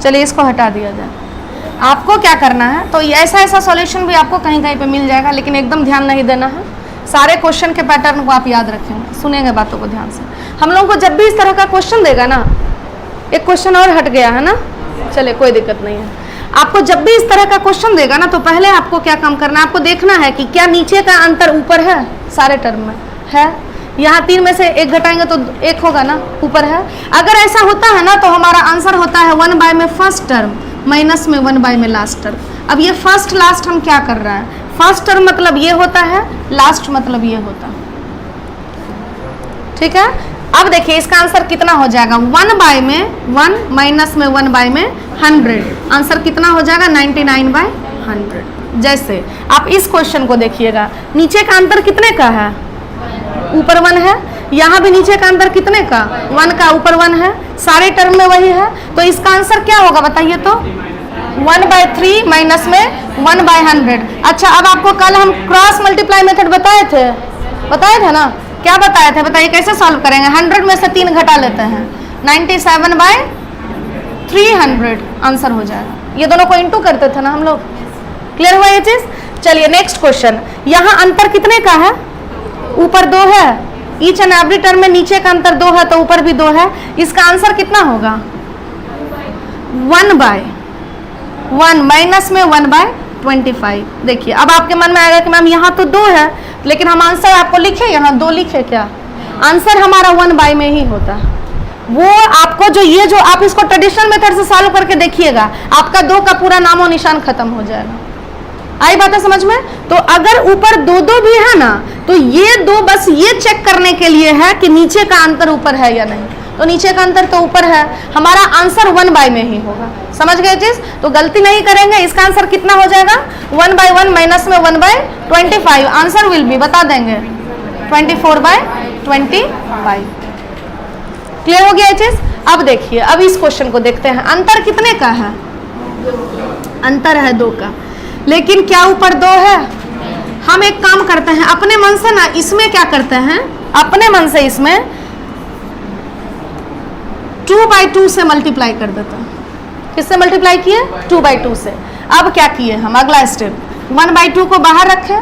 चलिए इसको हटा दिया जाए। आपको क्या करना है, तो ऐसा ऐसा सॉल्यूशन भी आपको कहीं कहीं पे मिल जाएगा, लेकिन एकदम ध्यान नहीं देना है। सारे क्वेश्चन के पैटर्न को आप याद रखेंगे, सुनेंगे बातों को ध्यान से। हम लोगों को जब भी इस तरह का क्वेश्चन देगा ना, एक क्वेश्चन और हट गया है ना, चलिए कोई दिक्कत नहीं है। आपको जब भी इस तरह का क्वेश्चन देगा ना, तो पहले आपको क्या काम करना है, आपको देखना है कि क्या नीचे का अंतर ऊपर है, सारे टर्म में है। यहाँ 3 में से 1 घटाएंगे तो 1 होगा ना, ऊपर है। अगर ऐसा होता है ना, तो हमारा आंसर होता है 1 में फर्स्ट टर्म माइनस में 1 में लास्ट टर्म। अब ये फर्स्ट लास्ट हम क्या कर रहे हैं, फर्स्ट टर्म मतलब ये होता है, लास्ट मतलब ये होता है, ठीक है। अब देखिए इसका आंसर कितना हो जाएगा, 1 में 1 माइनस में 1 में 100, आंसर कितना हो जाएगा 99/100। जैसे आप इस क्वेश्चन को देखिएगा, नीचे का अंतर कितने का है, ऊपर 1 है, यहाँ भी नीचे का अंतर कितने का, 1 का, ऊपर 1 है, सारे टर्म में वही है, तो इसका आंसर क्या होगा बताइए तो, 1/3 माइनस में 1/100। अच्छा, अब आपको कल हम क्रॉस मल्टीप्लाई मेथड बताए थे ना, क्या बताए थे बताइए, कैसे सॉल्व करेंगे। 100 में से 3 घटा लेते हैं, 97/300 आंसर हो जाएगा। ये दोनों को इंटू करते थे ना हम लोग, क्लियर हुआ ये चीज। चलिए नेक्स्ट क्वेश्चन, यहाँ अंतर कितने का है, ऊपर 2 है, ईच एंड एवरी टर्म में नीचे का अंतर 2 है, तो ऊपर भी 2 है। इसका आंसर कितना होगा, 1/1 माइनस में 1/25। देखिए अब आपके मन में आएगा कि मैम यहाँ तो 2 है, लेकिन हम आंसर आपको लिखे यहाँ 2 लिखे क्या, आंसर हमारा 1 में ही होता है। वो आपको जो आप इसको ट्रेडिशनल मेथड से सॉल्व करके देखिएगा, आपका 2 का पूरा नामो निशान खत्म हो जाएगा। आई बात है समझ में। तो अगर ऊपर 2 भी है ना, तो ये 2 बस ये चेक करने के लिए है कि नीचे का अंतर ऊपर है या नहीं, तो नीचे का अंतर तो ऊपर है, हमारा आंसर 1 में ही होगा। समझ गए चीज, तो गलती नहीं करेंगे। इसका आंसर कितना हो जाएगा, 1/1 माइनस में 1/25, आंसर विल बी बता देंगे 24/25। क्लियर हो गया ये चीज। अब देखिए, अब इस क्वेश्चन को देखते हैं, अंतर कितने का है, अंतर है 2 का, लेकिन क्या ऊपर 2 है। हम एक काम करते हैं, अपने मन से ना इसमें क्या करते हैं, अपने मन से इसमें 2/2 से मल्टीप्लाई कर देते हैं। किससे मल्टीप्लाई किए, 2/2 से। अब क्या किए हम, अगला स्टेप, 1/2 को बाहर रखें,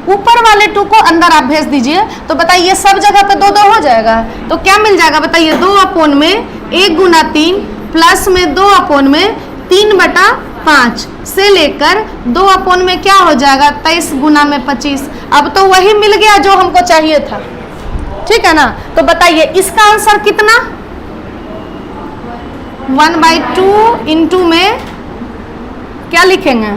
ऊपर वाले 2 को अंदर आप भेज दीजिए, तो बताइए सब जगह पे 2 हो जाएगा। तो क्या मिल जाएगा बताइए, 2 में 1 गुना 3 प्लस में 2 में 3/5 से लेकर 2 में क्या हो जाएगा 23 गुना में 25। अब तो वही मिल गया जो हमको चाहिए था, ठीक है ना। तो बताइए इसका आंसर कितना, 1/2 इंटू में क्या लिखेंगे,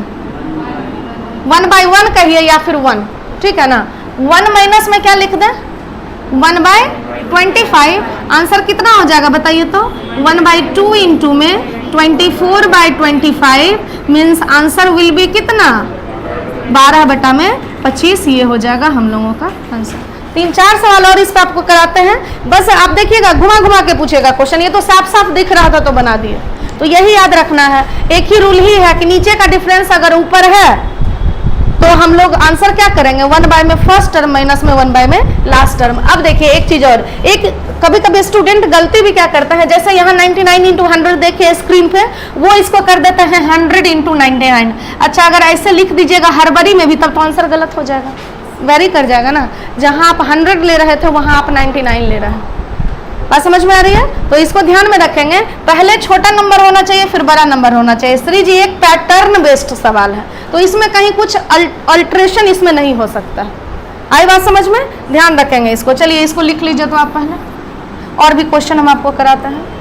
1/1 कहिए या फिर 1, ठीक है ना। 1 माइनस में क्या लिख दें, 1/25, आंसर कितना हो जाएगा बताइए तो, 1/2 इंटू में 24/25 मीन्स आंसर विल बी कितना, 12/25। ये हो जाएगा हम लोगों का आंसर। 3-4 सवाल और इस पे आपको कराते हैं, बस आप देखिएगा, घुमा घुमा के पूछेगा क्वेश्चन। ये तो साफ साफ दिख रहा था तो बना दिए, तो यही याद रखना है। एक ही रूल ही है कि नीचे का डिफरेंस अगर ऊपर है तो हम लोग आंसर क्या करेंगे, 1 में फर्स्ट टर्म माइनस में 1 में लास्ट टर्म। अब देखिए एक चीज और, एक कभी कभी स्टूडेंट गलती भी क्या करता है, जैसे यहाँ 99 इंटू 100 देखिए स्क्रीन पे, वो इसको कर देते हैं 100 इंटू 99। अच्छा अगर ऐसे लिख दीजिएगा हड़बड़ी में भी, तब तो आंसर गलत हो जाएगा, वेरी कर जाएगा ना। जहाँ आप 100 ले रहे थे वहाँ आप 99 ले रहे हैं। बात समझ में आ रही है। तो इसको ध्यान में रखेंगे, पहले छोटा नंबर होना चाहिए फिर बड़ा नंबर होना चाहिए। श्री जी एक पैटर्न बेस्ड सवाल है, तो इसमें कहीं कुछ अल्ट्रेशन इसमें नहीं हो सकता। आई बात समझ में, ध्यान रखेंगे इसको। चलिए इसको लिख लीजिए तो आप पहले, और भी क्वेश्चन हम आपको कराते हैं।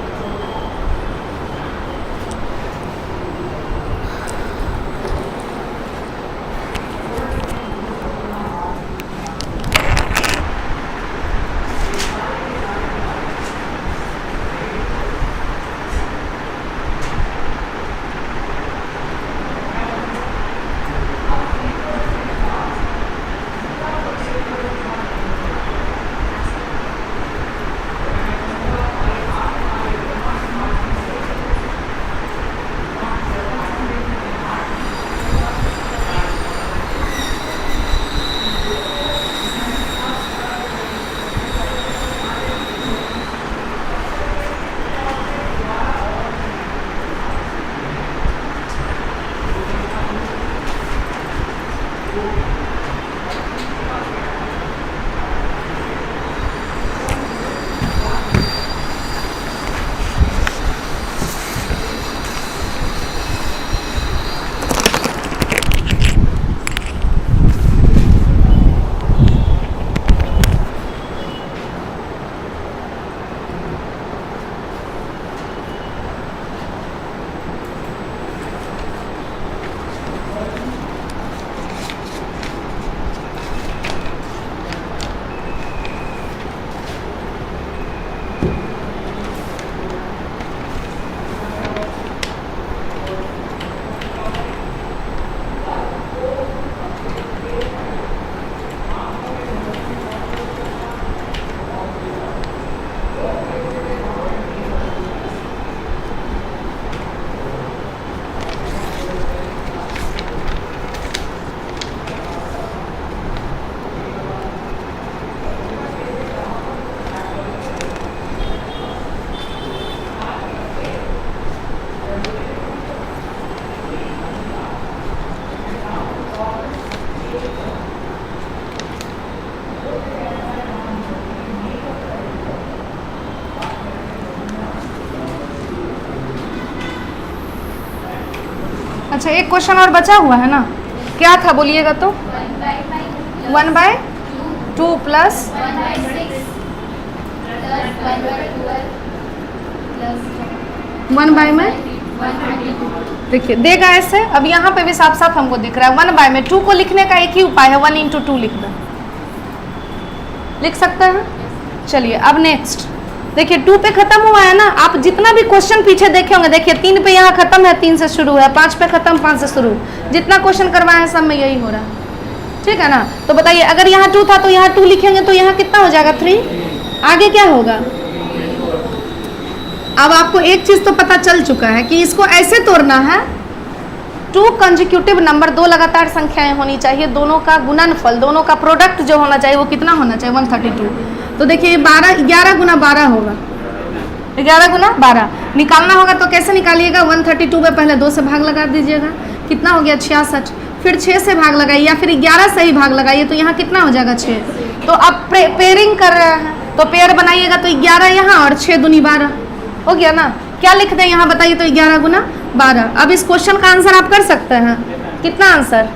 अच्छा एक क्वेश्चन और बचा हुआ है ना, क्या था बोलिएगा तो? 1/2 प्लस 1 बाय में, देखिए देगा ऐसे। अब यहाँ पे भी साफ साफ हमको दिख रहा है 1 बाय में 2 को लिखने का एक ही उपाय है, 1 × 2 लिख दो, लिख सकते हैं। चलिए अब नेक्स्ट देखिए 2 पे खत्म हुआ है ना। आप जितना भी क्वेश्चन पीछे देखे होंगे, देखिए 3 पे यहाँ खत्म है, 3 से शुरू है, 5 पे खत्म, 5 से शुरू, जितना क्वेश्चन करवाए हैं सब में यही हो रहा है, ठीक है ना। तो बताइए अगर यहाँ 2 था तो यहाँ 2 लिखेंगे तो यहाँ कितना हो जाएगा 3, आगे क्या होगा। अब आपको एक चीज तो पता चल चुका है कि इसको ऐसे तोड़ना है, 2 कंसेक्यूटिव नंबर, 2 लगातार संख्याएं होनी चाहिए, दोनों का गुणनफल, दोनों का प्रोडक्ट जो होना चाहिए वो कितना होना चाहिए 132। तो देखिए 11 गुना 12 होगा, 11 गुना 12 निकालना होगा तो कैसे निकालिएगा, 132 में पहले 2 से भाग लगा दीजिएगा, कितना हो गया 66, फिर 6 से भाग लगाइए या फिर 11 से ही भाग लगाइए तो यहाँ कितना हो जाएगा 6। तो अब पेयरिंग कर रहे हैं तो पेयर बनाइएगा तो 11 यहाँ और 6 दूनी 12 हो गया ना। क्या लिख दें यहाँ बताइए तो 11 गुना 12। अब इस क्वेश्चन का आंसर आप कर सकते हैं, कितना आंसर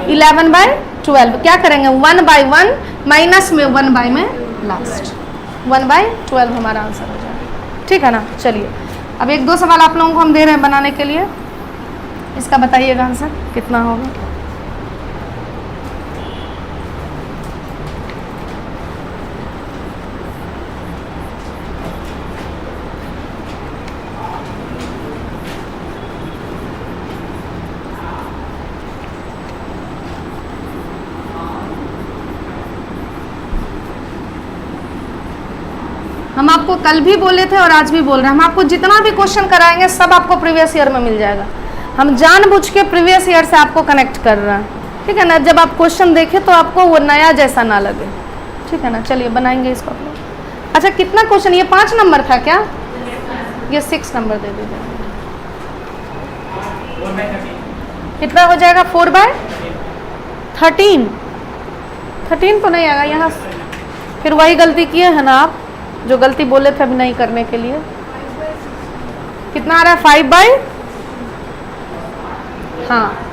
11/12। क्या करेंगे 1/1 माइनस में 1 बाय में लास्ट, 1/12 हमारा आंसर हो जाएगा, ठीक है ना। चलिए अब 1-2 सवाल आप लोगों को हम दे रहे हैं बनाने के लिए, इसका बताइएगा आंसर कितना होगा। हम आपको कल भी बोले थे और आज भी बोल रहे हैं, हम आपको जितना भी क्वेश्चन कराएंगे सब आपको प्रीवियस ईयर में मिल जाएगा। हम जानबूझ के प्रीवियस ईयर से आपको कनेक्ट कर रहे हैं, ठीक है ना। जब आप क्वेश्चन देखें तो आपको वो नया जैसा ना लगे, ठीक है ना। चलिए बनाएंगे इसको आप लोग। अच्छा कितना क्वेश्चन, ये 5 नंबर था क्या, ये 6 नंबर दे दीजिए, कितना हो जाएगा 4/13। 13 तो नहीं आएगा यहाँ, फिर वही गलती किए है ना आप, जो गलती बोले थे अभी नहीं करने के लिए। कितना आ रहा है 5/, हाँ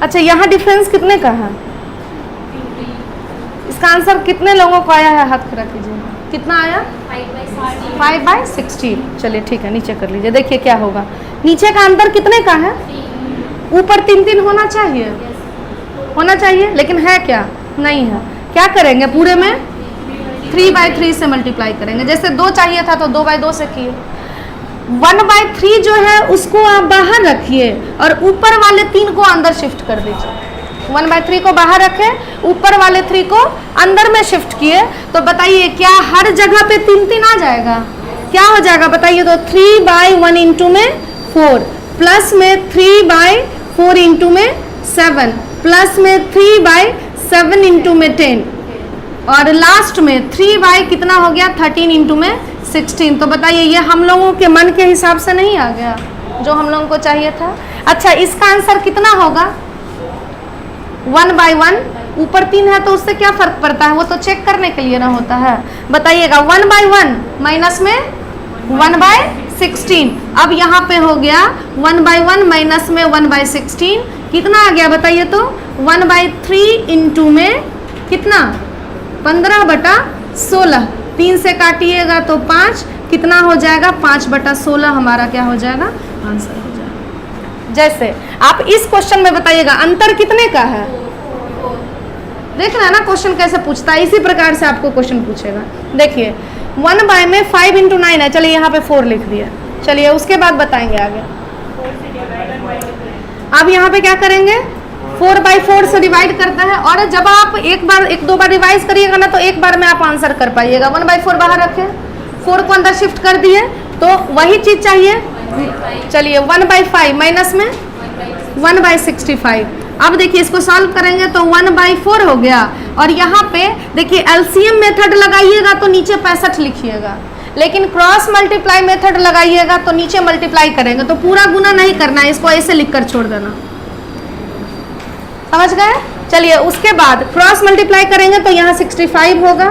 अच्छा यहाँ डिफरेंस कितने का है, इसका आंसर कितने लोगों को आया है, हाथ खड़ा कीजिए, कितना आया 5/16। चलिए ठीक है नीचे कर लीजिए, देखिए क्या होगा। नीचे का अंतर कितने का है, ऊपर 3-3 होना चाहिए, होना चाहिए, लेकिन है क्या, नहीं है। क्या करेंगे पूरे में 3/3 से मल्टीप्लाई करेंगे, जैसे 2 चाहिए था तो 2/2 से किए। 1/3 जो है उसको आप बाहर रखिए और ऊपर वाले 3 को अंदर शिफ्ट कर दीजिए। 1/3 को बाहर रखें, ऊपर वाले 3 को अंदर में शिफ्ट किए, तो बताइए क्या हर जगह पे 3-3 आ जाएगा, क्या हो जाएगा बताइए तो 3/1 इंटू में 4, प्लस में 3/4 इंटू में 7, प्लस में 3/6 7 इंटू में 10 और लास्ट में 3 बाई कितना हो गया 13 इंटू में 16। तो बताइए ये हम लोगों के मन के हिसाब से नहीं आ गया जो हम लोगों को चाहिए था। अच्छा इसका आंसर कितना होगा 1/1, ऊपर 3 है तो उससे क्या फर्क पड़ता है, वो तो चेक करने के लिए ना होता है। बताइएगा 1/1 माइनस में 1/16। अब यहाँ पे हो गया 1/1 माइनस में 1/16 कितना आ गया बताइए तो 1/3 इंटू में कितना 15/16। 3 से काटिएगा तो 5 कितना हो जाएगा 5/16 हमारा क्या हो जाएगा आंसर हो जाएगा। जैसे आप इस क्वेश्चन में बताइएगा अंतर कितने का है, देखना है ना क्वेश्चन कैसे पूछता है, इसी प्रकार से आपको क्वेश्चन पूछेगा। देखिए 1 में 5 इंटू 9 है, चलिए यहाँ पे 4 लिख दिया। चलिए उसके बाद बताएंगे आगे। अब यहाँ पे क्या करेंगे 4/4 से डिवाइड करता है और जब आप एक दो बार रिवाइज करिएगा ना तो एक बार में आप आंसर कर पाइएगा। 1/4 बाहर रखे 4 को अंदर शिफ्ट कर दिए तो वही चीज चाहिए। चलिए 1/5 माइनस में 1/65। अब देखिए इसको सॉल्व करेंगे तो 1/4 हो गया और यहाँ पे देखिए एलसीएम मेथड लगाइएगा तो नीचे 65 लिखिएगा, लेकिन क्रॉस मल्टीप्लाई मेथड लगाइएगा तो नीचे मल्टीप्लाई करेंगे तो पूरा गुना नहीं करना है, इसको ऐसे लिखकर छोड़ देना। समझ गए। चलिए उसके बाद क्रॉस मल्टीप्लाई करेंगे तो यहाँ 65 होगा,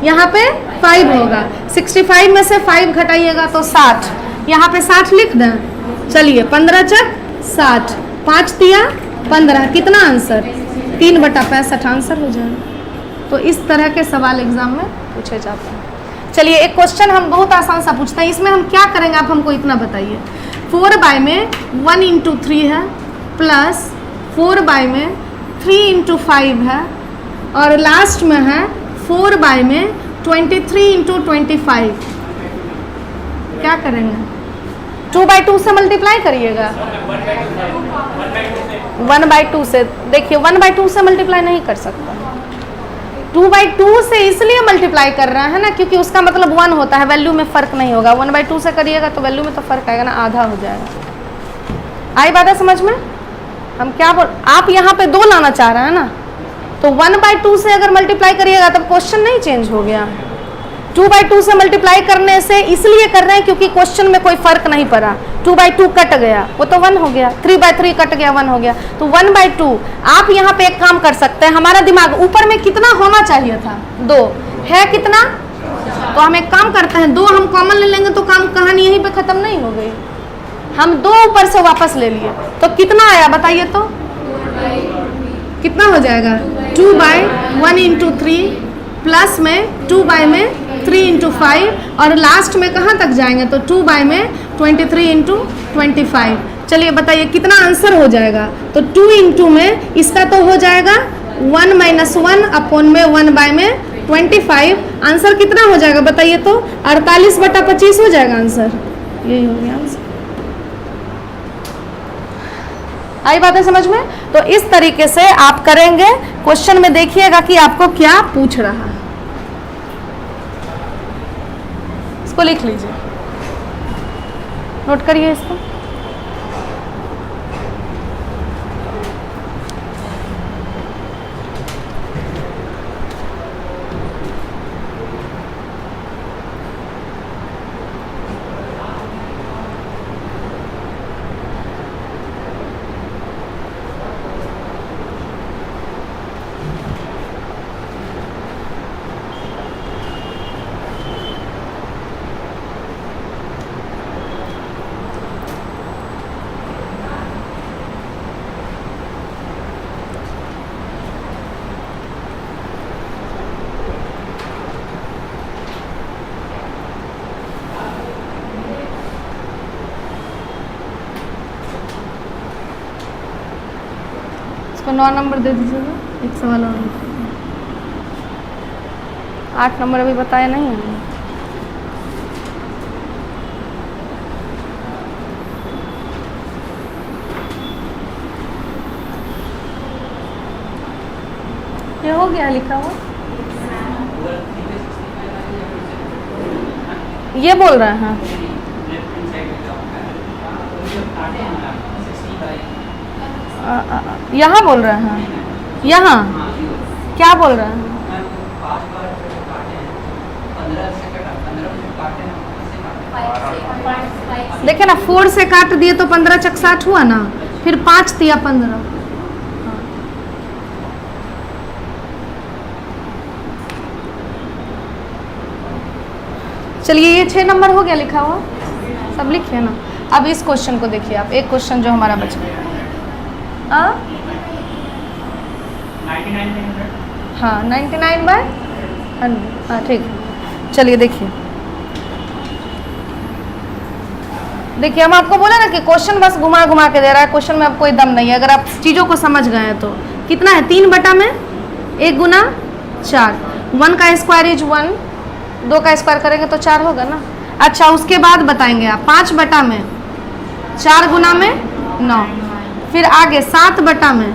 यहाँ पे 5 होगा। 65 में से 5 घटाइएगा तो 60, यहाँ पे 60 लिख दें। चलिए 15 चक 60, 5 तिया 15 कितना आंसर 3/65 आंसर हो जाएगा। तो इस तरह के सवाल एग्जाम में पूछे जाते हैं। चलिए एक क्वेश्चन हम बहुत आसान सा पूछते हैं, इसमें हम क्या करेंगे आप हमको इतना बताइए। 4 में 1 इंटू 3 है प्लस 4 में 3 इंटू 5 है और लास्ट में है 4 में 23 इंटू 25। क्या करेंगे 2/2 से मल्टीप्लाई करिएगा 1/2 से। देखिए 1/2 से मल्टीप्लाई नहीं कर सकता, 2/2 से इसलिए मल्टीप्लाई कर रहा है ना क्योंकि उसका मतलब 1 होता है, वैल्यू में फर्क नहीं होगा। 1/2 से करिएगा तो वैल्यू में तो फर्क आएगा ना, आधा हो जाएगा। आई बात है समझ में। हम क्या बोल आप यहाँ पे 2 लाना चाह रहे हैं ना, तो 1/2 से अगर मल्टीप्लाई करिएगा तब क्वेश्चन नहीं चेंज हो गया। 2/2 से मल्टीप्लाई करने से इसलिए कर रहे हैं क्योंकि क्वेश्चन में कोई फर्क नहीं पड़ा। 2/2 कट गया वो तो 1 हो गया, 3/3 कट गया 1 हो गया, तो 1/2। आप यहाँ पे एक काम कर सकते हैं, हमारा दिमाग ऊपर में कितना होना चाहिए था 2 है कितना, तो हम एक काम करते हैं 2 हम कॉमन ले लेंगे तो काम कहानी यहीं पे खत्म नहीं हो गई। हम 2 ऊपर से वापस ले लिए तो कितना आया बताइए तो कितना हो जाएगा 2/1 इंटू 3 प्लस में 2 में 3 इंटू 5 और लास्ट में कहाँ तक जाएंगे तो 2 में 23 इंटू 25। चलिए बताइए कितना आंसर हो जाएगा। तो 2 इंटू में इसका तो हो जाएगा 1 - 1 अपॉन में 1 में 25। आंसर कितना हो जाएगा बताइए तो 48/25 हो जाएगा आंसर। यही हो गया आंसर। आई बात है समझ में। तो इस तरीके से आप करेंगे, क्वेश्चन में देखिएगा कि आपको क्या पूछ रहा है। इसको लिख लीजिए, नोट करिए इसको। इसको 9 नंबर दे दीजिएगा, एक सवाल और। 8 नंबर अभी बताया नहीं है। ये हो गया लिखा हुआ, ये बोल रहे हैं यहाँ बोल रहे हैं यहाँ क्या बोल रहे हैं? देखिए ना, 4 से काट दिए तो 15 चक 60 हुआ ना, फिर 5 दिया 15। चलिए ये 6 नंबर हो गया लिखा हुआ, सब लिखे ना। अब इस क्वेश्चन को देखिए आप, एक क्वेश्चन जो हमारा बचा। 99 हाँ 99/100, हाँ ठीक है। चलिए देखिए, देखिए हम आपको बोला ना कि क्वेश्चन बस घुमा घुमा के दे रहा है, क्वेश्चन में अब कोई दम नहीं है। अगर आप चीज़ों को समझ गए हैं तो कितना है, 3 बटा में 1 गुना 4, 1 का स्क्वायर इज 1, 2 का स्क्वायर करेंगे तो 4 होगा ना। अच्छा उसके बाद बताएंगे आप 5 बटा में 4 गुना में 9, फिर आगे 7 बटा में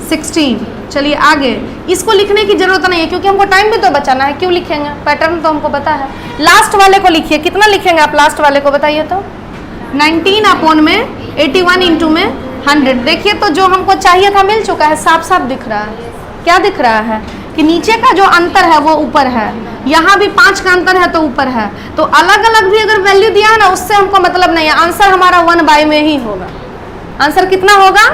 16। चलिए आगे, इसको लिखने की जरूरत नहीं है क्योंकि हमको टाइम भी तो बचाना है, क्यों लिखेंगे, पैटर्न तो हमको पता है। लास्ट वाले को लिखिए, कितना लिखेंगे आप लास्ट वाले को बताइए तो? 19 अपॉन में 81 इंटू में 100। देखिए तो जो हमको चाहिए था मिल चुका है, साफ साफ दिख रहा है। क्या दिख रहा है कि नीचे का जो अंतर है वो ऊपर है, यहाँ भी 5 का अंतर है तो ऊपर है। तो अलग अलग भी अगर वैल्यू दिया है ना, उससे हमको मतलब नहीं है, आंसर हमारा 1/, में ही होगा। आंसर कितना होगा?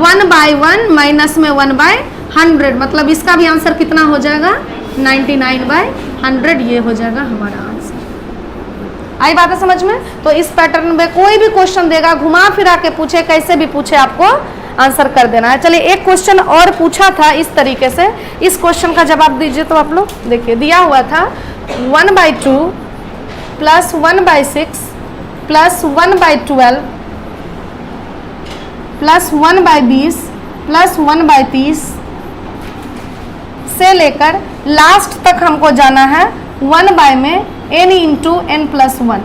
1/1 माइनस में 1/100, मतलब इसका भी आंसर कितना हो जाएगा? 99/100, ये हो जाएगा हमारा आंसर। आई बात है समझ में? तो इस पैटर्न में कोई भी क्वेश्चन देगा, घुमा फिरा के पूछे, कैसे भी पूछे, आपको आंसर कर देना है। चलिए एक क्वेश्चन और पूछा था इस तरीके से, इस क्वेश्चन का जवाब दीजिए तो आप लोग। देखिए दिया हुआ था 1/2 प्लस 1/6 प्लस 1/12 प्लस 1/20 प्लस 1/30 से लेकर लास्ट तक हमको जाना है 1/, में n इंटू n प्लस 1।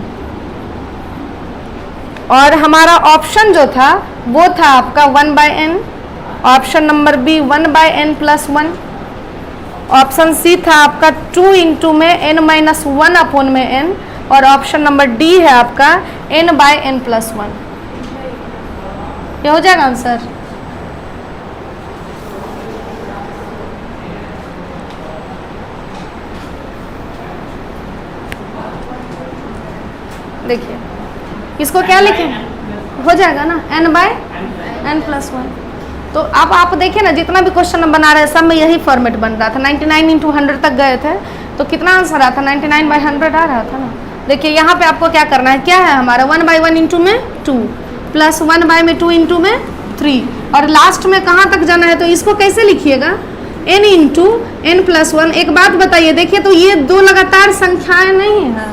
और हमारा ऑप्शन जो था वो था आपका 1/n, option number B 1/n plus 1, option C था आपका 2 इंटू में n माइनस 1 अपॉन में n, और ऑप्शन नंबर डी है आपका n/n प्लस 1। ये हो जाएगा आंसर। देखिए इसको क्या लिखें, हो जाएगा ना n/n प्लस 1। तो अब आप देखिए ना, जितना भी क्वेश्चन बना रहे हैं सब में यही फॉर्मेट बन रहा था। 99 इंटू 100 तक गए थे तो कितना आंसर आता? 99/100 आ रहा था ना। देखिए यहाँ पे आपको क्या करना है, क्या है हमारा 1/1 इंटू में 2 प्लस 1/, में 2 इंटू में 3, और लास्ट में कहाँ तक जाना है, तो इसको कैसे लिखिएगा? n into n plus 1। एक बात बताइए, देखिए तो ये 2 लगातार संख्याएं नहीं है,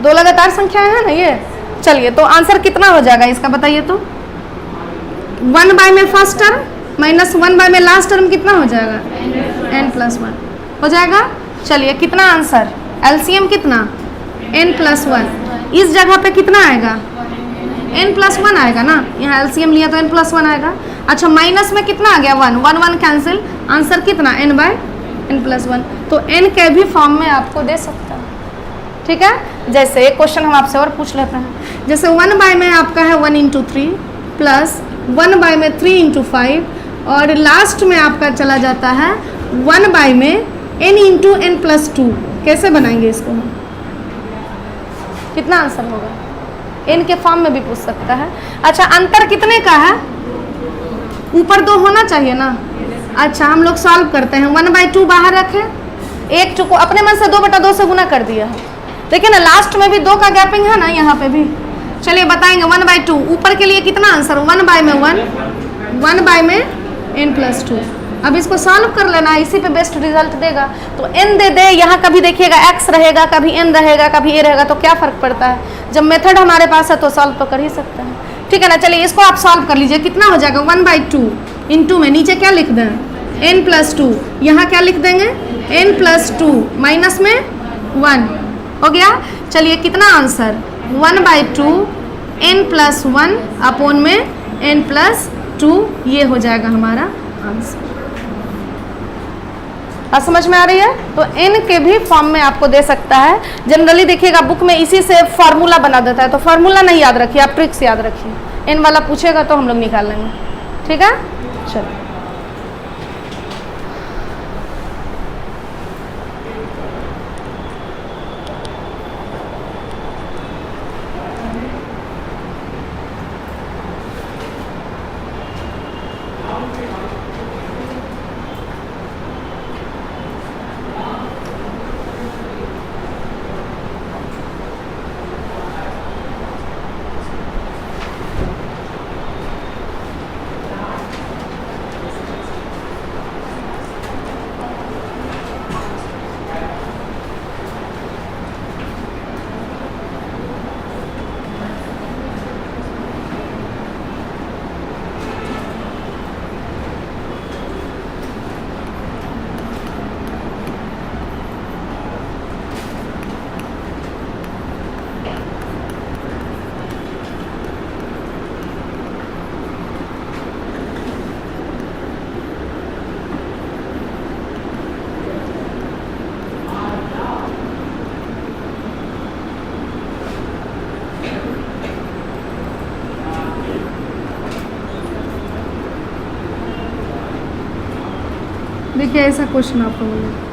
2 लगातार संख्याएं है ना ये। चलिए तो आंसर कितना हो जाएगा इसका बताइए तो? 1/, में फर्स्ट टर्म माइनस 1/, में लास्ट टर्म कितना हो जाएगा? n प्लस 1 हो जाएगा। चलिए कितना आंसर, एलसीएम कितना? n plus 1। इस जगह पे कितना आएगा? n प्लस 1 आएगा ना, यहाँ एलसीएम लिया तो n प्लस 1 आएगा। अच्छा माइनस में कितना आ गया? 1 कैंसिल, आंसर कितना? n/n plus 1। तो n के भी फॉर्म में आपको दे सकता है, ठीक है। जैसे एक क्वेश्चन हम आपसे और पूछ लेते हैं, जैसे 1/, में आपका है 1 इंटू 3 प्लस 1/, में 3 इंटू 5, और लास्ट में आपका चला जाता है 1/, में n इंटू n प्लस 2। कैसे बनाएंगे इसको हम? कितना आंसर होगा? n के फॉर्म में भी पूछ सकता है। अच्छा अंतर कितने का है? ऊपर 2 होना चाहिए ना। अच्छा हम लोग सॉल्व करते हैं, 1/2 बाहर रखें, 1 को अपने मन से 2/2 से गुना कर दिया है। देखिए ना लास्ट में भी 2 का गैपिंग है ना यहाँ पे भी। चलिए बताएंगे 1/2 ऊपर के लिए कितना आंसर? 1/, में 1, 1/, में n प्लस 2। अब इसको सॉल्व कर लेना, इसी पे बेस्ट रिजल्ट देगा। तो n दे दे, यहाँ कभी देखिएगा x रहेगा, कभी n रहेगा, कभी a रहेगा, तो क्या फ़र्क पड़ता है? जब मेथड हमारे पास है तो सॉल्व तो कर ही सकते हैं, ठीक है ना। चलिए इसको आप सॉल्व कर लीजिए, कितना हो जाएगा? 1/2 इंटू में नीचे क्या लिख दें? n प्लस 2, यहाँ क्या लिख देंगे? n प्लस 2 माइनस में 1 हो गया। चलिए कितना आंसर? 1/2 n प्लस 1 अपॉन में n प्लस 2, ये हो जाएगा हमारा आंसर। अब समझ में आ रही है? तो n के भी फॉर्म में आपको दे सकता है। जनरली देखिएगा बुक में इसी से फार्मूला बना देता है, तो फार्मूला नहीं याद रखिए, आप ट्रिक्स याद रखिए। n वाला पूछेगा तो हम लोग निकाल लेंगे, ठीक है। चलो देखिए ऐसा क्वेश्चन आपको मिलेगा।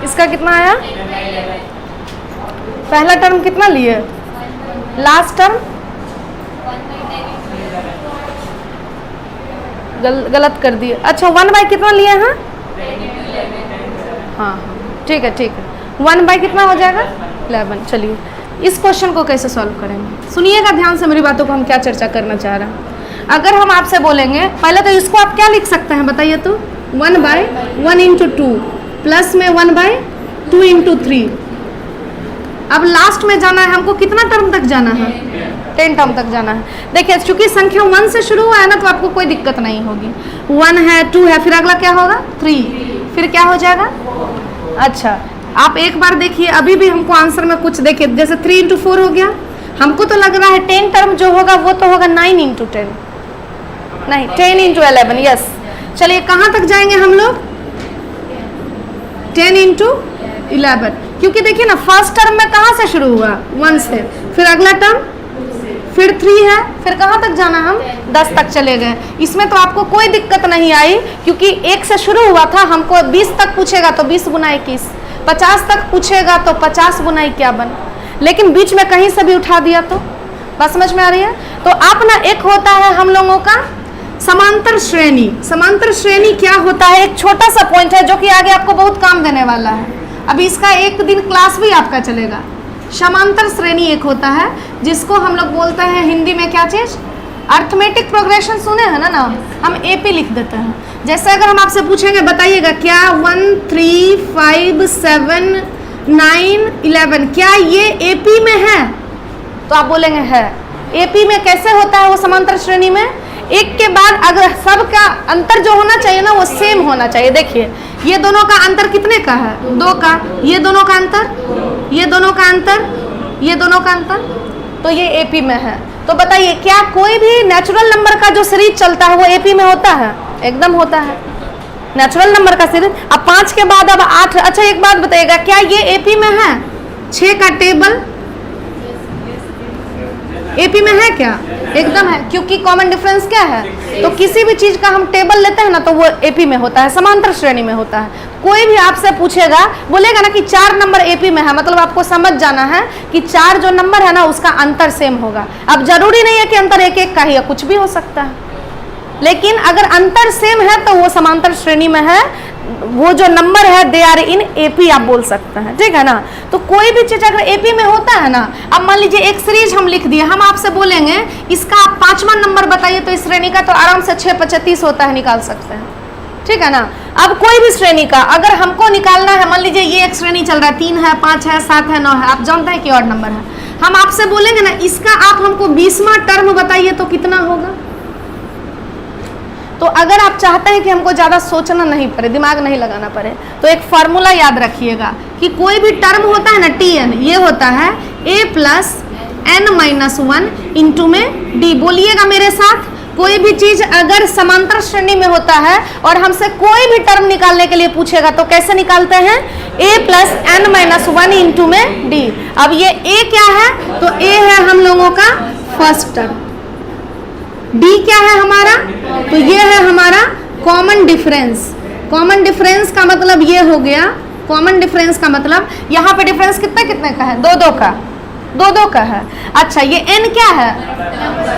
इसका कितना आया? पहला टर्म कितना लिए? लास्ट टर्म गलत कर दिए। अच्छा 1 बाई कितना लिए हैं? हाँ ठीक है ठीक है। 1 बाई कितना हो जाएगा? 11। चलिए इस क्वेश्चन को कैसे सॉल्व करेंगे, सुनिएगा ध्यान से मेरी बातों को। हम क्या चर्चा करना चाह रहे हैं। अगर हम आपसे बोलेंगे, पहले तो इसको आप क्या लिख सकते हैं बताइए तो? 1 बाई 1 इंटू 2 प्लस में 1 बाई 2 इंटू 3। अब लास्ट में जाना है हमको, कितना टर्म तक जाना है? 10 टर्म तक जाना है। देखिए चूंकि संख्या 1 से शुरू हुआ है ना, तो आपको कोई दिक्कत नहीं होगी। 1 है, 2 है, फिर अगला क्या होगा? 3, फिर क्या हो जाएगा? अच्छा आप एक बार देखिए, अभी भी हमको आंसर में कुछ देखिए, जैसे 3 इंटू 4 हो गया। हमको तो लग रहा है 10 टर्म जो होगा वो तो होगा 9 इंटू 10, नहीं 10 इंटू 11। यस चलिए कहाँ तक जाएंगे हम लोग? 10 इंटू 11, क्योंकि देखिए ना फर्स्ट टर्म में कहाँ से शुरू हुआ? 1 से, फिर अगला टर्म फिर 3 है, फिर कहाँ तक जाना? हम 10 तक चले गए। इसमें तो आपको कोई दिक्कत नहीं आई, क्योंकि 1 से शुरू हुआ था। हमको 20 तक पूछेगा तो 20 गुना 21, 50 तक पूछेगा तो 50 गुना 51, लेकिन बीच में कहीं से भी उठा दिया तो बात समझ में आ रही है? तो आप ना एक होता है हम लोगों का समांतर श्रेणी। समांतर श्रेणी क्या होता है? एक छोटा सा पॉइंट है जो कि आगे आपको बहुत काम देने वाला है। अभी इसका एक दिन क्लास भी आपका चलेगा। समांतर श्रेणी एक होता है जिसको हम लोग बोलते हैं हिंदी में क्या चीज? अर्थमेटिक प्रोग्रेशन सुने हैं ना नाम, हम एपी लिख देते हैं। जैसे अगर हम आपसे पूछेंगे बताइएगा क्या 1 3 5 7 9 11 क्या ये एपी में है? तो आप बोलेंगे है। एपी में कैसे होता है वो समांतर श्रेणी में? एक के बाद अगर सबका अंतर जो होना चाहिए ना वो सेम होना चाहिए। देखिए ये दोनों का अंतर कितने का है? 2 का। ये दोनों का अंतर, ये दोनों का अंतर, ये दोनों का अंतर, तो ये एपी में है। तो बताइए क्या कोई भी नेचुरल नंबर का जो सीरीज चलता है वो एपी में होता है? एकदम होता है नेचुरल नंबर का सीरीज। अब 5 के बाद अब 8। अच्छा एक बात बताइएगा क्या ये एपी में है? 6 का टेबल एपी में है क्या? एकदम है, क्योंकि कॉमन डिफरेंस क्या है? तो किसी भी चीज का हम टेबल लेते हैं ना तो वो एपी में होता है, समांतर श्रेणी में होता है। कोई भी आपसे पूछेगा, बोलेगा ना कि 4 नंबर एपी में है, मतलब आपको समझ जाना है कि 4 जो नंबर है ना उसका अंतर सेम होगा। अब जरूरी नहीं है कि अंतर एक एक का ही है, कुछ भी हो सकता है, लेकिन अगर अंतर सेम है तो वो समांतर श्रेणी में है। वो जो नंबर है दे आर इन एपी आप बोल सकते हैं, ठीक है ना। तो कोई भी चीज अगर एपी में होता है ना, अब मान लीजिए एक सीरीज हम लिख दिए, हम आपसे बोलेंगे इसका आप 5वां नंबर बताइए तो इस श्रेणी का, तो आराम से 6 5 30 होता है, निकाल सकते हैं, ठीक है ना। अब कोई भी श्रेणी का अगर हमको निकालना है, मान लीजिए ये एक श्रेणी चल रहा है, 3 है 5 है 7 है 9 है, आप जानते हैं कि ऑड नंबर है, हम आपसे बोलेंगे ना इसका आप हमको 20वां टर्म बताइए तो कितना होगा। तो अगर आप चाहते हैं कि हमको ज़्यादा सोचना नहीं पड़े, दिमाग नहीं लगाना पड़े, तो एक फार्मूला याद रखिएगा कि कोई भी टर्म होता है ना टी.एन, ये होता है a plus n minus 1 into में d। बोलिएगा मेरे साथ, कोई भी चीज अगर समांतर श्रेणी में होता है और हमसे कोई भी टर्म निकालने के लिए पूछेगा तो कैसे निकालते हैं? a plus n minus 1 into में d। अब ये a क्या है? तो a है हम लोगों का फर्स्ट टर्म, d क्या है हमारा? तो ये है हमारा कॉमन डिफरेंस। कॉमन डिफरेंस का मतलब ये हो गया, कॉमन डिफरेंस का मतलब यहाँ पे डिफरेंस कितने कितने का है? 2 2 का, 2 2 का है। अच्छा ये n क्या है?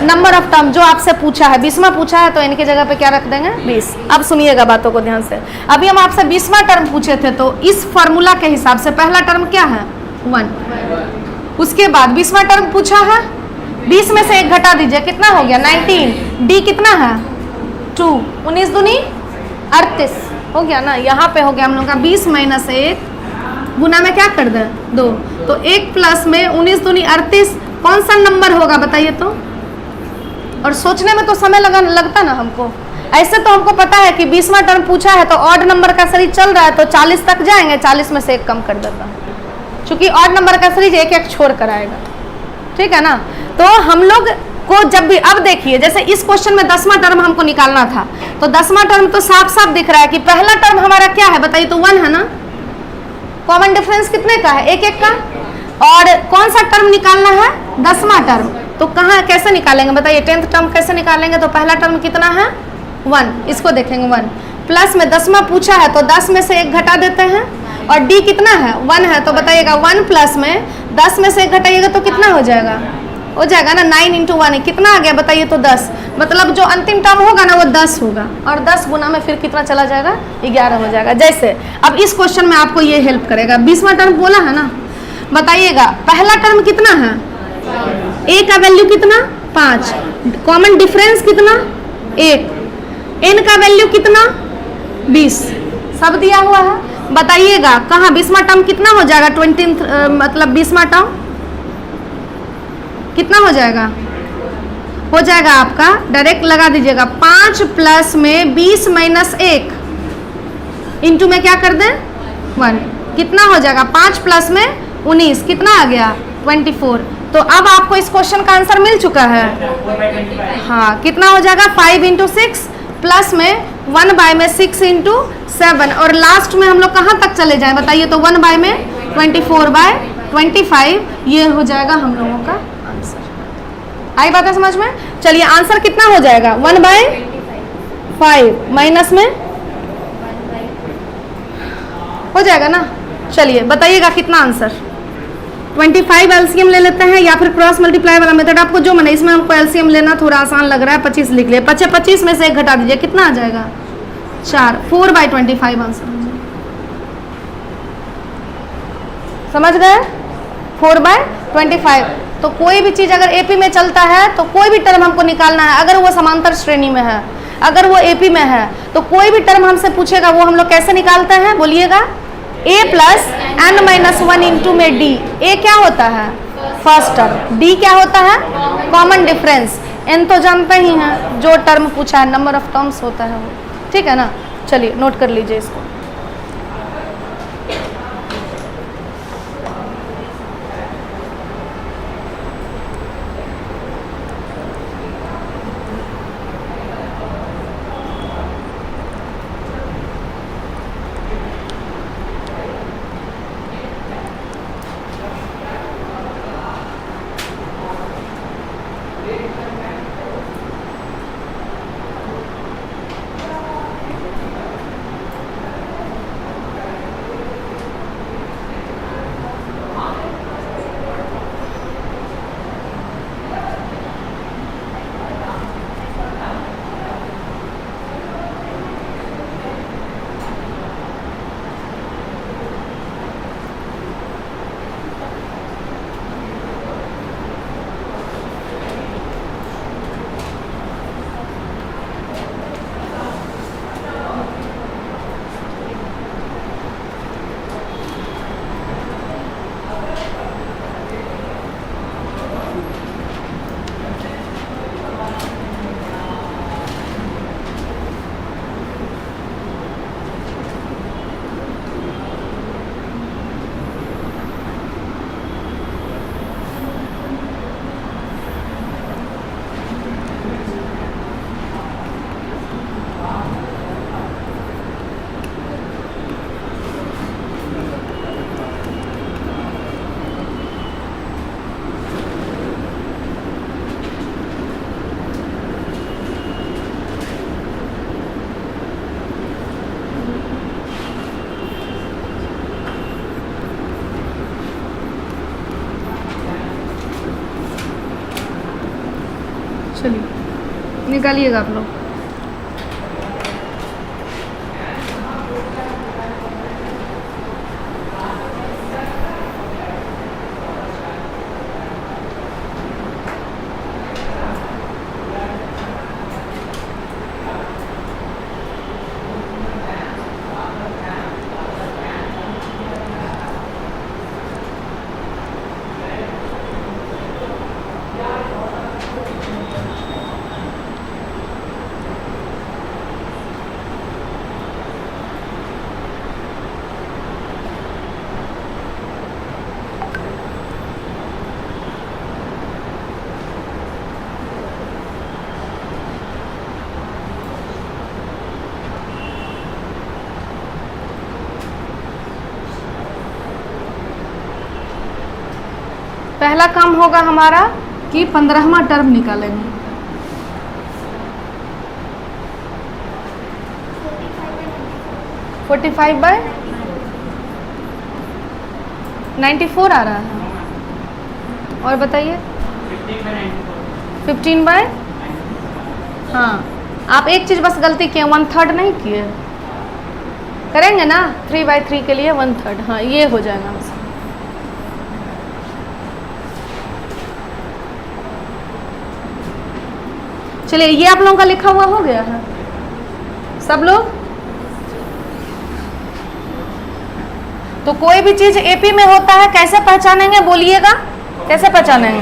नंबर ऑफ टर्म जो आपसे पूछा है, 20वां पूछा है तो n की जगह पे क्या रख देंगे? 20। अब सुनिएगा बातों को ध्यान से, अभी हम आपसे 20वां टर्म पूछे थे तो इस फॉर्मूला के हिसाब से पहला टर्म क्या है? 1। उसके बाद 20वां टर्म पूछा है, 20 में से 1 घटा दीजिए, कितना हो गया? 19। d कितना है? 2। 19 दूनी 38 हो गया ना। यहाँ पे हो गया हम लोग का 20 माइनस 1 गुना में क्या कर दें? 2। तो 1 प्लस में 19 दूनी 38 कौन सा नंबर होगा बताइए तो? और सोचने में तो समय लगता ना हमको। ऐसे तो हमको पता है कि 20वां टर्म पूछा है तो ऑड नंबर का सीरीज चल रहा है तो 40 तक जाएंगे, 40 में से 1 कम कर देता हूँ, क्योंकि ऑड नंबर का सीरीज एक एक छोड़ कर आएगा, ठीक है ना। तो हम लोग को जब भी, अब देखिए जैसे इस क्वेश्चन में 10वां टर्म हमको निकालना था, तो 10वां टर्म तो साफ साफ दिख रहा है कि पहला टर्म हमारा क्या है बताइए तो? 1 है ना। कॉमन डिफरेंस कितने का है? 1 1 का। और कौन सा टर्म निकालना है? 10वां टर्म। तो कहाँ कैसे निकालेंगे बताइए? 10th टर्म कैसे निकालेंगे? तो पहला टर्म कितना है? 1। इसको देखेंगे 1 प्लस में 10वां पूछा है तो 10 में से 1 घटा देते हैं, और d कितना है? 1 है। तो बताइएगा 1 प्लस में 10 में से 1 घटाइएगा तो कितना हो जाएगा? हो जाएगा ना 9 इंटू 1 कितना आ गया बताइए तो? 10। मतलब जो अंतिम टर्म होगा ना वो 10 होगा, और 10 गुना में फिर कितना चला जाएगा? 11 हो जाएगा। जैसे अब इस क्वेश्चन में आपको ये हेल्प करेगा, 20वां टर्म बोला है ना, बताइएगा पहला टर्म कितना है? a का वैल्यू कितना? 5। कॉमन डिफरेंस कितना? 1। n का वैल्यू कितना? 20। सब दिया हुआ है। बताइएगा कहाँ 20वां टर्म कितना हो जाएगा? 20 मतलब 20वां टर्म कितना हो जाएगा? हो जाएगा आपका, डायरेक्ट लगा दीजिएगा, 5 प्लस में 20 माइनस 1 इंटू में क्या कर दें? 1। कितना हो जाएगा? 5 प्लस में 19 कितना आ गया? 24। तो अब आपको इस क्वेश्चन का आंसर मिल चुका है। हाँ, कितना हो जाएगा? 5 इंटू 6 प्लस में 1 बाय में 6 इंटू 7, और लास्ट में हम लोग कहाँ तक चले जाएं बताइए तो? 1 बाय में 24 बाय 25, ये हो जाएगा हम लोगों का आंसर। आई बात है समझ में? चलिए आंसर कितना हो जाएगा? 1 बाय 5 माइनस में हो जाएगा ना। चलिए बताइएगा कितना आंसर? 25 एलसीएम ले लेते हैं या फिर क्रॉस मल्टीप्लाई वाला मेथड, आपको जो मने। इसमें हमको एलसीएम लेना थोड़ा आसान लग रहा है, 25 लिख लिए। 25 में से 1 घटा दीजिए, कितना आ जाएगा? 4। 4 बाई 25 आंसर। समझ गए? 4 बाय 25। तो कोई भी चीज़ अगर एपी में चलता है तो कोई भी टर्म हमको निकालना है, अगर वो समांतर श्रेणी में है, अगर वो एपी में है, तो कोई भी टर्म हमसे पूछेगा वो हम लोग कैसे निकालते हैं? बोलिएगा a plus n minus 1 into में d। a क्या होता है? First term. d क्या होता है? Common difference. n तो जानते ही हैं, जो टर्म पूछा है नंबर ऑफ टर्म्स होता है वो, ठीक है ना। चलिए नोट कर लीजिए इसको। चलिए निकालिएगा आप लोग। पहला काम होगा हमारा कि 15वां टर्म निकालेंगे। 45/94 आ रहा है। और बताइए 15/, हाँ आप एक चीज़ बस गलती किए, 1/3 नहीं किए। करेंगे ना 3/3 के लिए 1/3, हाँ ये हो जाएगा हमसे। चलिए ये आप लोगों का लिखा हुआ हो गया है सब लोग। तो कोई भी चीज एपी में होता है कैसे पहचानेंगे, बोलिएगा कैसे पहचानेंगे?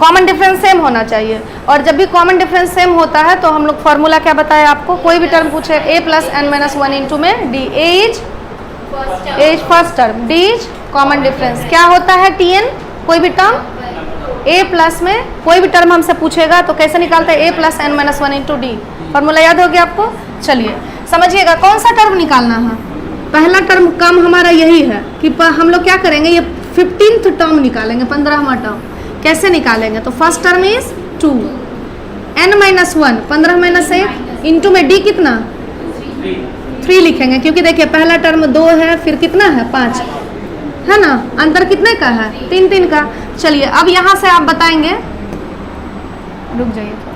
कॉमन डिफरेंस सेम होना चाहिए। और जब भी कॉमन डिफरेंस सेम होता है तो हम लोग फॉर्मूला क्या बताया आपको, कोई भी टर्म पूछे a + n-1 इंटू में d, a is first term, d is common difference. क्या होता है tn, कोई भी टर्म a प्लस में कोई भी टर्म हमसे पूछेगा तो कैसे निकालते हैं, a + n-1 into D. Formula याद हो गया आपको? चलिए समझिएगा कौन सा टर्म निकालना है। पहला टर्म काम हमारा यही है कि हम लोग क्या करेंगे, ये 15th टर्म निकालेंगे, 15वां टर्म। कैसे निकालेंगे, तो first term is 2, n-1 15 - 1 into में d कितना 3 लिखेंगे, क्योंकि देखिए पहला टर्म 2 है, फिर कितना है 5 है ना, अंतर कितने का है 3 का। चलिए अब यहाँ से आप बताएंगे, रुक जाइए थोड़ा।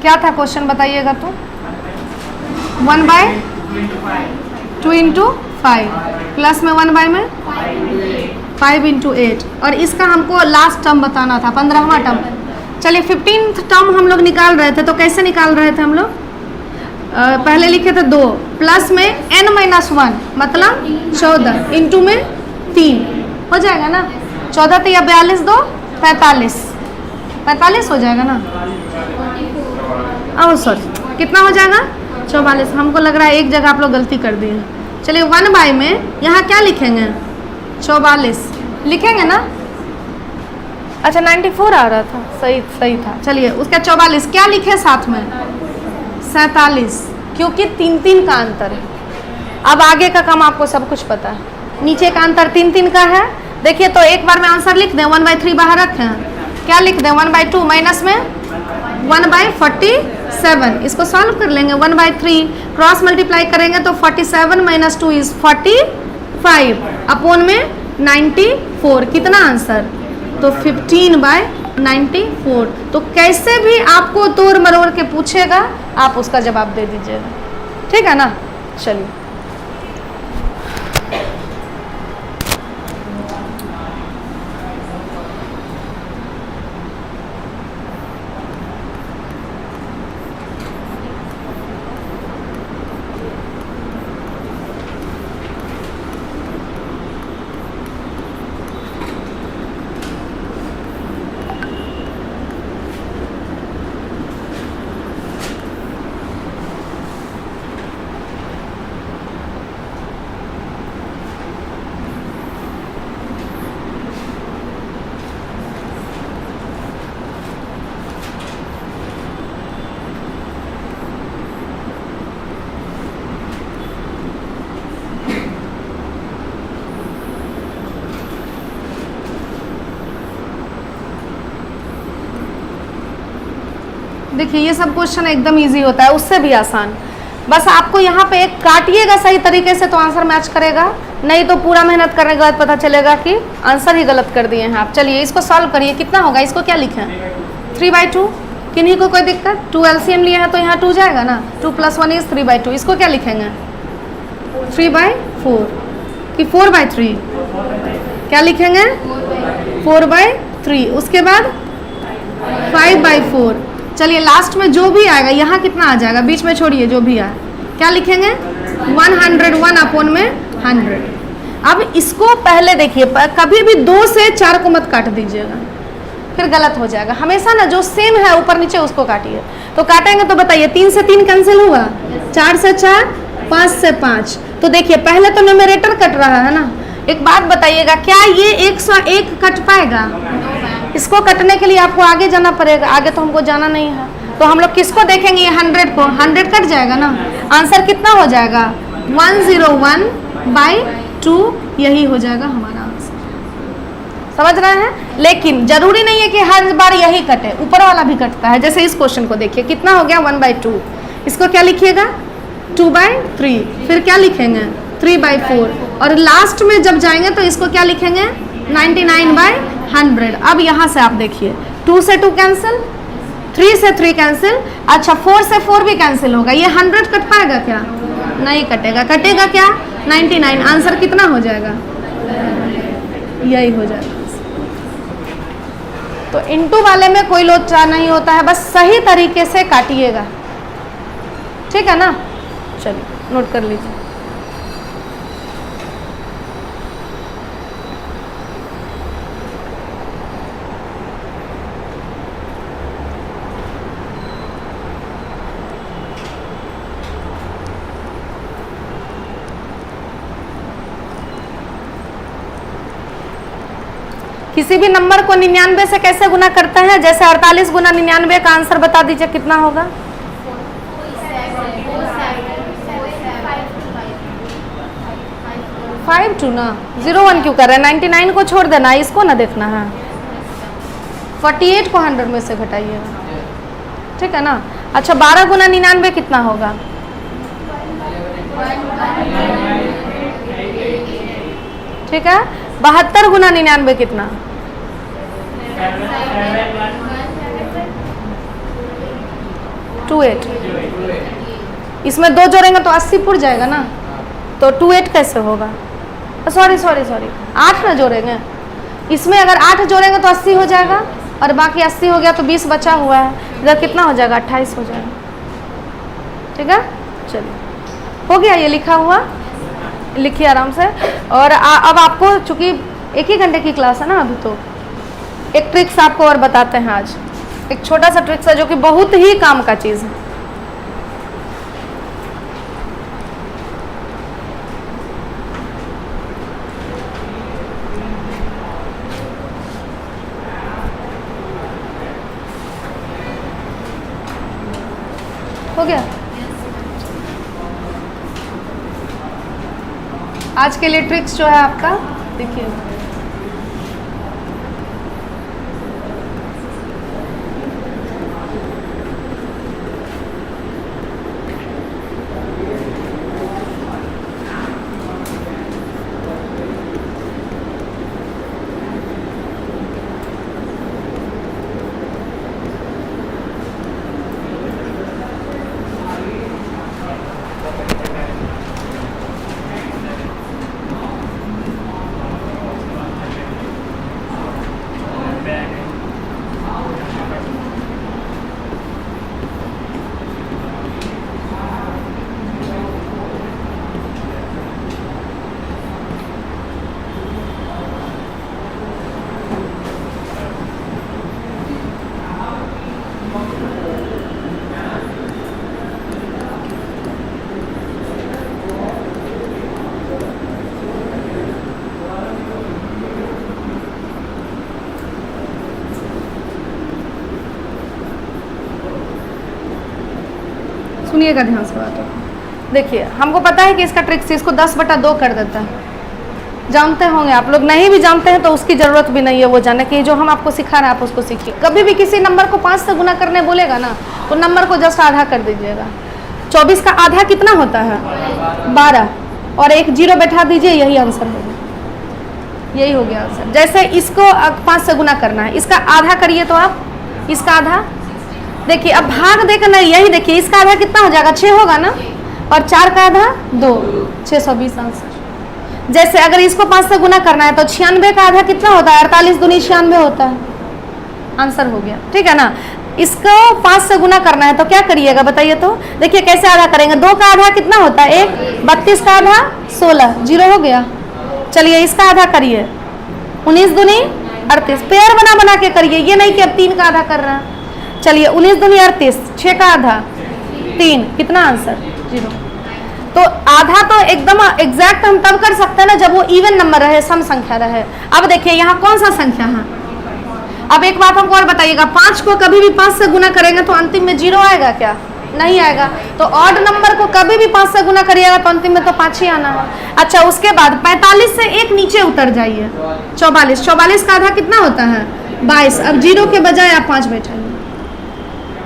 क्या था क्वेश्चन बताइएगा तो? 1/2 इंटू 5 प्लस में 1/, में 5 इंटू 8। और इसका हमको लास्ट टर्म बताना था, 15वां टर्म। चलिए 15th टर्म हम लोग निकाल रहे थे, तो कैसे निकाल रहे थे हम लोग? पहले लिखे थे 2 प्लस में n-1 मतलब 14 इंटू में 3 हो जाएगा ना। 14 तो या 42 2 45 हो जाएगा ना। सॉरी कितना हो जाएगा 44। हमको लग रहा है एक जगह आप लोग गलती कर दिए। चलिए 1/, में यहाँ क्या लिखेंगे 44 लिखेंगे ना। अच्छा 94 आ रहा था, सही था। चलिए उसका 44 क्या लिखे साथ में 47, क्योंकि 3 का अंतर है। अब आगे का काम आपको सब कुछ पता है, नीचे का अंतर 3 का है। देखिए तो एक बार में आंसर लिख दें, 1/3 बाहर रखें, क्या लिख दें 1/2 माइनस में 1/47। इसको सॉल्व कर लेंगे, 1/3 क्रॉस मल्टीप्लाई करेंगे तो 47 - 2 इज 45 अपॉन में 94। कितना आंसर तो 15/94। तो कैसे भी आपको तोड़ मरोड़ के पूछेगा आप उसका जवाब दे दीजिएगा, ठीक है ना। चलिए देखिए ये सब क्वेश्चन एकदम इजी होता है, उससे भी आसान। बस आपको यहाँ पे एक काटिएगा सही तरीके से तो आंसर मैच करेगा, नहीं तो पूरा मेहनत करने के बाद पता चलेगा कि आंसर ही गलत कर दिए हैं आप। चलिए इसको सॉल्व करिए, कितना होगा, इसको क्या लिखें 3/2। किन्हीं को कोई दिक्कत, 2 LCM लिए हैं तो यहाँ 2 जाएगा ना, 2 + 1 = 3/2। इसको क्या लिखेंगे 3/4 कि 4/3, क्या लिखेंगे 4/3। उसके बाद 5/4। चलिए लास्ट में जो भी आएगा यहाँ कितना आ जाएगा, बीच में छोड़िए, जो भी आए क्या लिखेंगे 101/100। अब इसको पहले देखिए, कभी भी 2 से 4 को मत काट दीजिएगा, फिर गलत हो जाएगा। हमेशा ना जो सेम है ऊपर नीचे उसको काटिए। तो काटेंगे तो बताइए 3 से 3 कैंसिल हुआ, 4 से 4, 5 से 5। तो देखिए पहले तो न्यूमरेटर कट रहा है ना। एक बात बताइएगा, क्या ये 101 कट पाएगा? इसको कटने के लिए आपको आगे जाना पड़ेगा, आगे तो हमको जाना नहीं है। तो हम लोग किसको देखेंगे, ये 100 को, 100 कट जाएगा ना, आंसर कितना हो जाएगा 101/2, यही हो जाएगा हमारा आंसर। समझ रहे हैं? लेकिन जरूरी नहीं है कि हर बार यही कटे, ऊपर वाला भी कटता है। जैसे इस क्वेश्चन को देखिए, कितना हो गया 1/2, इसको क्या लिखिएगा 2/3, फिर क्या लिखेंगे 3/4, और लास्ट में जब जाएंगे तो इसको क्या लिखेंगे 99/100। अब यहाँ से आप देखिए 2 से 2 कैंसिल, 3 से 3 कैंसिल, अच्छा 4 से 4 भी कैंसिल होगा। ये 100 कट पाएगा क्या? नहीं कटेगा। कटेगा क्या 99। आंसर कितना हो जाएगा, यही हो जाएगा। तो इंटू वाले में कोई लोचा नहीं होता है, बस सही तरीके से काटिएगा, ठीक है ना। चलिए नोट कर लीजिए। किसी भी नंबर को 99 से कैसे गुना करते हैं? जैसे 48 गुना 99 का आंसर बता दीजिए कितना होगा। 52 ना, 01 क्यों कर रहे हैं? 99 को छोड़ देना, इसको ना देखना है। 48 को 100 में से घटाइएगा, ठीक है ना। अच्छा 12 गुना 99 कितना होगा? ठीक है। 72 गुना 99 कितना? 28। इसमें 2 जोड़ेंगे तो 80 पुर जाएगा ना, तो 28 कैसे होगा? सॉरी 8 ना जोड़ेंगे, इसमें अगर 8 जोड़ेंगे तो 80 हो जाएगा, और बाकी 80 हो गया तो 20 बचा हुआ है, इधर कितना हो जाएगा 28 हो जाएगा, ठीक है। चलिए हो गया ये लिखा हुआ, लिखिए आराम से। और अब आपको चूंकि 1 ही घंटे की क्लास है ना अभी, तो एक ट्रिक्स आपको और बताते हैं आज। एक छोटा सा ट्रिक्स है जो कि बहुत ही काम का चीज़ है। हो गया। आज के लिए ट्रिक्स जो है आपका, देखिए सुनिएगा ध्यान से बात। देखिए हमको पता है कि इसका ट्रिक्स इसको 10/2 कर देता है, जानते होंगे आप लोग, नहीं भी जानते हैं तो उसकी ज़रूरत भी नहीं है वो जाने कि जो हम आपको सिखा रहे हैं आप उसको सीखिए। कभी भी किसी नंबर को 5 से गुना करने बोलेगा ना तो नंबर को जस्ट आधा कर दीजिएगा। 24 का आधा कितना होता है? 12, और एक जीरो बैठा दीजिए, यही आंसर होगा, यही हो गया आंसर। जैसे इसको 5 से गुना करना है, इसका आधा करिए तो आप, इसका आधा देखिए, अब भाग देकर नहीं, यही देखिए इसका आधा कितना हो जाएगा? 6 होगा ना, और 4 का आधा 2, 620 आंसर। जैसे अगर इसको 5 से गुना करना है तो 96 का आधा कितना होता है? 48 दूनी 96 होता है, आंसर हो गया, ठीक है ना। इसको 5 से गुना करना है तो क्या करिएगा बताइए तो? देखिए कैसे आधा करेंगे, 2 का आधा कितना होता है? 1, 32 का आधा 16, जीरो हो गया। चलिए इसका आधा करिए, 19 दूनी 38, पेयर बना बना के करिए, ये नहीं कि अब 3 का आधा कर रहा है। चलिए 19 दूनी 38, 6 का आधा 3, कितना आंसर? 0। तो आधा तो एकदम एग्जैक्ट हम तब कर सकते हैं ना जब वो इवन नंबर रहे, सम संख्या रहे। अब देखिए यहाँ कौन सा संख्या है? अब एक बात हमको और बताइएगा, 5 को कभी भी 5 से गुना करेंगे तो अंतिम में 0 आएगा क्या? नहीं आएगा। तो ऑड नंबर को कभी भी 5 से गुना करिएगा तो अंतिम में तो 5 ही आना है। अच्छा उसके बाद 45 से एक नीचे उतर जाइए, 44, 44 का आधा कितना होता है? 22। अब 0 के बजाय आप 5 बैठाइए,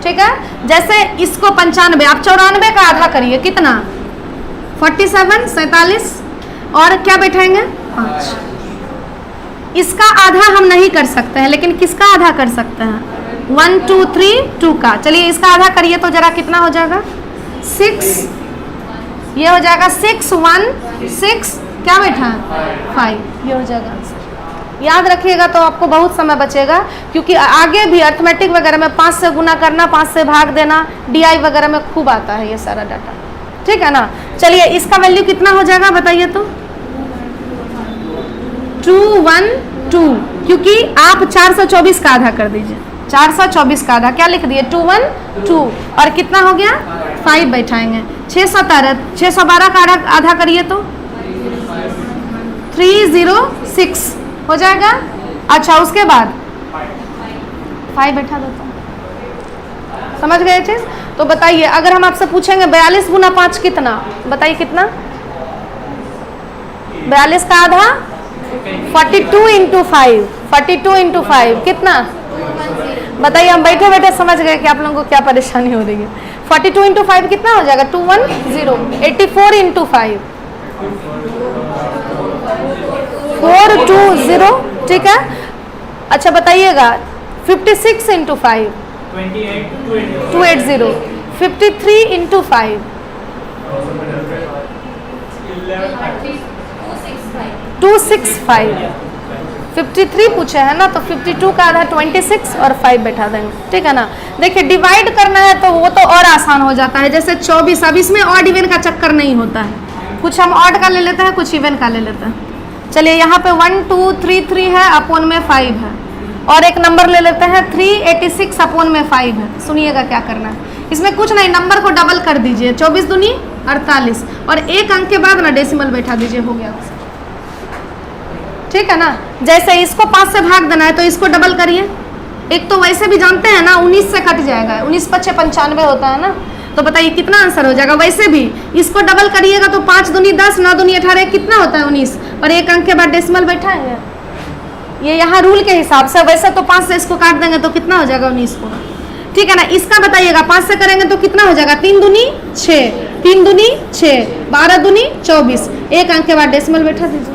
ठीक है। जैसे इसको 95, आप 94 का आधा करिए, कितना? 47, 47, और क्या बैठाएंगे? 5। इसका आधा हम नहीं कर सकते हैं, लेकिन किसका आधा कर सकते हैं? 1 2 3 2 का। चलिए इसका आधा करिए तो जरा कितना हो जाएगा? 6, ये हो जाएगा 6 1 6, क्या बैठा है? 5, ये हो जाएगा आंसर। याद रखिएगा तो आपको बहुत समय बचेगा, क्योंकि आगे भी अर्थमेटिक वगैरह में 5 से गुना करना, 5 से भाग देना, DI वगैरह में खूब आता है ये सारा डाटा, ठीक है ना। चलिए इसका वैल्यू कितना हो जाएगा बताइए तो? 2 1 2, क्योंकि आप 424 का आधा कर दीजिए, 424 का आधा क्या लिख दिए? 2 1 2, और कितना हो गया? 5 बैठाएंगे। 612 का आधा करिए तो 306 हो जाएगा। अच्छा उसके बाद 5 बैठा देता हूँ, समझ गए चीज? तो बताइए अगर हम आपसे पूछेंगे 42 गुना 5 कितना, बताइए कितना? 42 का आधा 42 इंटू 5, 42 इंटू 5 कितना? बताइए, हम बैठे बैठे समझ गए कि आप लोगों को क्या परेशानी हो रही है। 42 इंटू 5 कितना हो जाएगा? 210, 84 इंटू 5, 420, ठीक है। अच्छा बताइएगा 56 इंटू 5, 280, 53 इंटू 5, 265, 53 पूछे है ना, तो 52 का आधा 26 और 5 बैठा देंगे, ठीक है ना। देखिए डिवाइड करना है तो वो तो और आसान हो जाता है, जैसे 24। अब इसमें ऑड इवन का चक्कर नहीं होता है, कुछ हम ऑड का ले लेते हैं, कुछ इवन का ले लेते हैं। चलिए यहाँ पे 1 2 3 3 है, अपोन में 5 है, और एक नंबर ले लेते हैं 386 अपोन में 5 है। सुनिएगा क्या करना है, इसमें कुछ नहीं, नंबर को डबल कर दीजिए, 24 दूनी 48, और एक अंक के बाद ना डेसिमल बैठा दीजिए, हो गया, ठीक है ना। जैसे इसको 5 से भाग देना है तो इसको डबल करिए, एक तो वैसे भी जानते हैं ना 19 से कट जाएगा, 19 5 95 होता है ना, तो बताइए कितना आंसर हो जाएगा। वैसे भी इसको डबल करिएगा तो 5 दूनी 10, 9 दूनी 18, कितना होता है 19, और एक अंक के बाद डेसिमल बैठाएंगे, ये यहाँ रूल के हिसाब से। वैसे तो 5 से इसको काट देंगे तो कितना हो जाएगा? 19 को, ठीक है ना। इसका बताइएगा 5 से करेंगे तो कितना हो जाएगा? 3 दूनी 6, 3 दूनी 6, 12 दूनी 24, एक अंक के बाद डेसिमल बैठा दीजिए,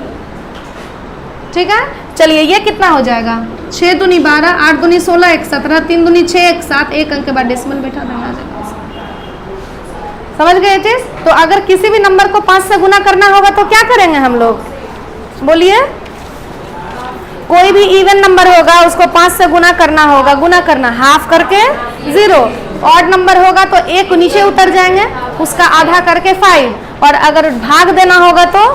ठीक है। चलिए ये कितना हो जाएगा? 6 दूनी 12, 8 दूनी 16, 1 17, 3 दूनी 6, 1 7, एक अंक के बाद डेसिमल बैठा देना, आ जाएगा। समझ गए चीज? तो अगर किसी भी नंबर को 5 से गुना करना होगा तो क्या करेंगे हम लोग? बोलिए। कोई भी इवन नंबर होगा उसको 5 से गुना करना होगा, गुना करना, हाफ करके 0। ऑड नंबर होगा तो एक नीचे उतर जाएंगे, उसका आधा करके 5, और अगर भाग देना होगा तो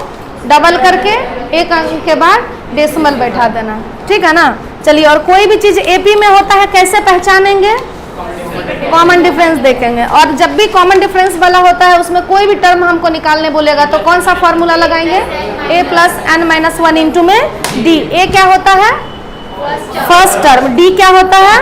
डबल करके एक अंक के बाद डेसिमल बैठा देना, ठीक है ना। चलिए, और कोई भी चीज़ एपी में होता है कैसे पहचानेंगे? कॉमन डिफरेंस देखेंगे, और जब भी कॉमन डिफरेंस वाला होता है उसमें कोई भी टर्म हमको निकालने बोलेगा तो कौन सा फॉर्मूला लगाएंगे? a + n - 1 इंटू में d। a क्या होता है? First term. d क्या होता है?